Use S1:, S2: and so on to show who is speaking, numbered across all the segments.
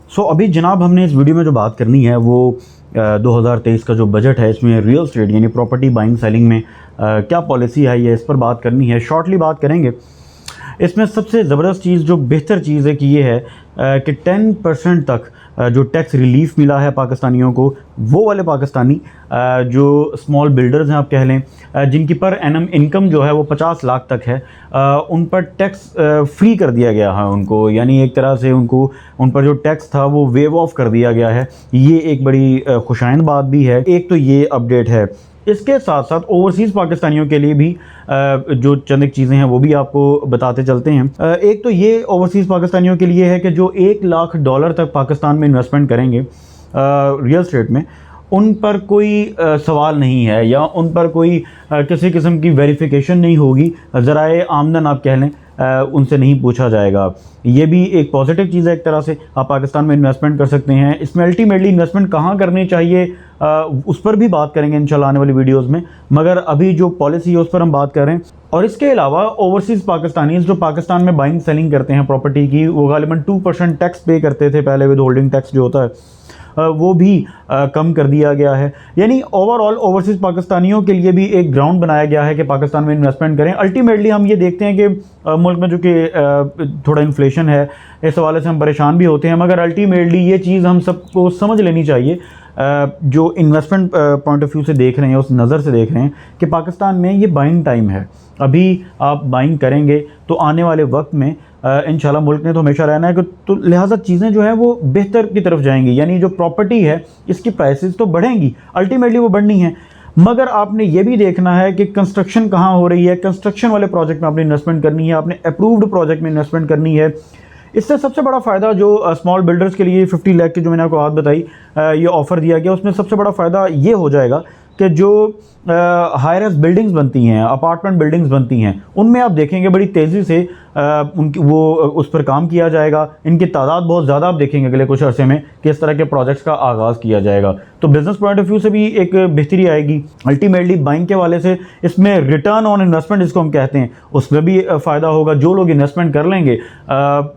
S1: अभी जनाब हमने इस वीडियो में जो बात करनी है वो 2023 का जो बजट है इसमें रियल एस्टेट यानी प्रॉपर्टी बाइंग सेलिंग में क्या पॉलिसी है ये इस पर बात करनी है। शॉर्टली बात करेंगे। इसमें सबसे ज़बरदस्त चीज़ जो बेहतर चीज़ है कि ये है कि 10% तक जो टैक्स रिलीफ मिला है पाकिस्तानियों को, वो वाले पाकिस्तानी जो स्मॉल बिल्डर्स हैं आप कह लें, जिनकी पर एनम इनकम जो है वो 50 लाख तक है, उन पर टैक्स फ्री कर दिया गया है उनको, यानी एक तरह से उनको उन पर जो टैक्स था वो वेव ऑफ कर दिया गया है। ये एक बड़ी खुशाइंद बात भी है। एक तो ये अपडेट है। इसके साथ साथ ओवरसीज़ पाकिस्तानियों के लिए भी जो चंद एक चीज़ें हैं वो भी आपको बताते चलते हैं। एक तो ये ओवरसीज़ पाकिस्तानियों के लिए है कि जो $1 लाख तक पाकिस्तान में इन्वेस्टमेंट करेंगे रियल एस्टेट में, उन पर कोई सवाल नहीं है या उन पर कोई किसी किस्म की वेरिफिकेशन नहीं होगी, ज़राए आमदन आप कह लें उनसे नहीं पूछा जाएगा। ये भी एक पॉजिटिव चीज़ है। एक तरह से आप पाकिस्तान में इन्वेस्टमेंट कर सकते हैं। इसमें अल्टीमेटली इन्वेस्टमेंट कहाँ करनी चाहिए उस पर भी बात करेंगे इंशाल्लाह आने वाली वीडियोस में, मगर अभी जो पॉलिसी है उस पर हम बात कर रहे हैं। और इसके अलावा ओवरसीज़ पाकिस्तानीज़ जो पाकिस्तान में बाइंग सेलिंग करते हैं प्रॉपर्टी की, वो गालिबन 2% टैक्स पे करते थे पहले, विद होल्डिंग टैक्स जो होता है वो भी कम कर दिया गया है। यानी ओवरऑल ओवरसीज़ पाकिस्तानियों के लिए भी एक ग्राउंड बनाया गया है कि पाकिस्तान में इन्वेस्टमेंट करें। अल्टीमेटली हम ये देखते हैं कि मुल्क में जो कि थोड़ा इन्फ्लेशन है, इस हवाले से हम परेशान भी होते हैं, मगर अल्टीमेटली ये चीज़ हम सबको समझ लेनी चाहिए, जो इन्वेस्टमेंट पॉइंट ऑफ व्यू से देख रहे हैं, उस नज़र से देख रहे हैं कि पाकिस्तान में ये बाइंग टाइम है। अभी आप बाइंग करेंगे तो आने वाले वक्त में इंशाल्लाह मुल्क ने तो हमेशा रहना है कि तो लिहाजा चीज़ें जो है वो बेहतर की तरफ जाएंगी। यानी जो प्रॉपर्टी है इसकी प्राइसेस तो बढ़ेंगी, अल्टीमेटली वो बढ़नी है, मगर आपने ये भी देखना है कि कंस्ट्रक्शन कहाँ हो रही है। कंस्ट्रक्शन वाले प्रोजेक्ट में आपने इन्वेस्टमेंट करनी है, आपने अप्रूव्ड प्रोजेक्ट में इन्वेस्टमेंट करनी है। इससे सबसे बड़ा फ़ायदा जो स्मॉल बिल्डर्स के लिए 50 लाख की जो मैंने आपको बात बताई, ये ऑफ़र दिया गया, उसमें सबसे बड़ा फ़ायदा ये हो जाएगा कि जो हाई राइज बिल्डिंग्स बनती हैं, अपार्टमेंट बिल्डिंग्स बनती हैं, उनमें आप देखेंगे बड़ी तेज़ी से उनकी वो उस पर काम किया जाएगा। इनकी तादाद बहुत ज़्यादा आप देखेंगे अगले कुछ अरसे में कि इस तरह के प्रोजेक्ट्स का आगाज़ किया जाएगा, तो बिज़नेस पॉइंट ऑफ व्यू से भी एक बेहतरी आएगी। अल्टीमेटली बाइंग के वाले से इसमें रिटर्न ऑन इन्वेस्टमेंट जिसको हम कहते हैं उसमें भी फ़ायदा होगा। जो लोग इन्वेस्टमेंट कर लेंगे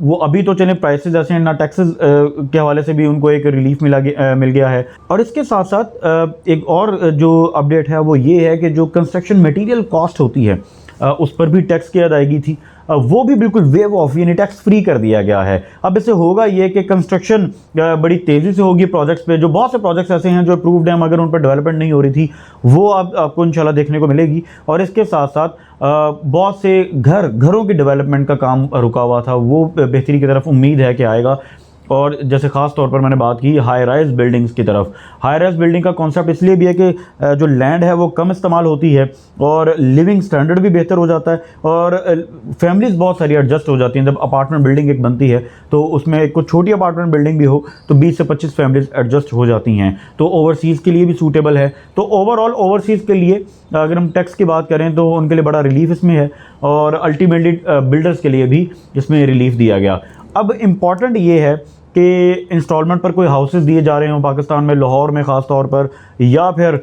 S1: वो अभी तो चले प्राइसेस ऐसे हैं ना, टैक्सेस के हवाले से भी उनको एक रिलीफ मिल गया है। और इसके साथ साथ एक और जो अपडेट है वो ये है कि जो कंस्ट्रक्शन मटेरियल कॉस्ट होती है उस पर भी टैक्स की अदायगी थी, वो भी बिल्कुल वेव ऑफ यानी टैक्स फ्री कर दिया गया है। अब इससे होगा ये कि कंस्ट्रक्शन बड़ी तेज़ी से होगी प्रोजेक्ट्स पे। जो बहुत से प्रोजेक्ट्स ऐसे हैं जो अप्रूव्ड हैं मगर उन पर डेवलपमेंट नहीं हो रही थी, वो अब आपको इंशाल्लाह देखने को मिलेगी। और इसके साथ साथ बहुत से घरों की डेवलपमेंट का काम रुका हुआ था, वो बेहतरी की तरफ उम्मीद है कि आएगा। और जैसे ख़ास तौर पर मैंने बात की हाई राइज बिल्डिंग्स की तरफ। हाई राइज बिल्डिंग का कॉन्सेप्ट इसलिए भी है कि जो लैंड है वो कम इस्तेमाल होती है और लिविंग स्टैंडर्ड भी बेहतर हो जाता है और फैमिलीज़ बहुत सारी एडजस्ट हो जाती हैं। जब अपार्टमेंट बिल्डिंग एक बनती है तो उसमें कुछ छोटी अपार्टमेंट बिल्डिंग भी हो तो 20 से 25 फैमिलीज़ एडजस्ट हो जाती हैं, तो ओवरसीज़ के लिए भी सूटेबल है। तो ओवरऑल ओवरसीज़ के लिए अगर हम टैक्स की बात करें तो उनके लिए बड़ा रिलीफ इसमें है और अल्टीमेटली बिल्डर्स के लिए भी इसमें रिलीफ दिया गया। अब इम्पॉर्टेंट ये है कि इंस्टॉलमेंट पर कोई हाउसेस दिए जा रहे हों पाकिस्तान में, लाहौर में ख़ास तौर पर, या फिर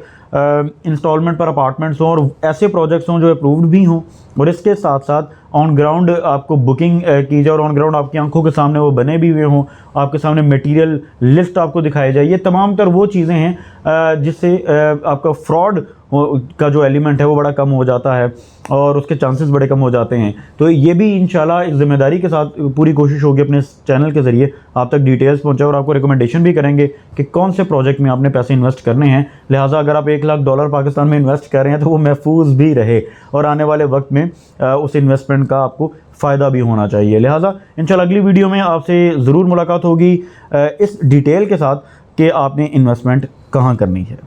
S1: इंस्टॉलमेंट पर अपार्टमेंट्स हों और ऐसे प्रोजेक्ट्स हों जो अप्रूव्ड भी हों, और इसके साथ साथ ऑन ग्राउंड आपको बुकिंग की जाए और ऑन ग्राउंड आपकी आंखों के सामने वो बने भी हुए हों, आपके सामने मटेरियल लिस्ट आपको दिखाई जाए। ये तमाम तर वो चीज़ें हैं जिससे आपका फ्रॉड का जो एलिमेंट है वो बड़ा कम हो जाता है और उसके चांसेस बड़े कम हो जाते हैं। तो ये भी इंशाल्लाह इस ज़िम्मेदारी के साथ पूरी कोशिश होगी अपने चैनल के ज़रिए आप तक डिटेल्स पहुँचाए और आपको रिकमेंडेशन भी करेंगे कि कौन से प्रोजेक्ट में आपने पैसे इन्वेस्ट करने हैं। लिहाजा अगर आप $1 लाख पाकिस्तान में इन्वेस्ट कर रहे हैं तो वो महफूज भी रहे और आने वाले वक्त में उस इन्वेस्टमेंट का आपको फ़ायदा भी होना चाहिए। लिहाजा इंशाल्लाह अगली वीडियो में आपसे ज़रूर मुलाकात होगी इस डिटेल के साथ कि आपने इन्वेस्टमेंट कहाँ करनी है।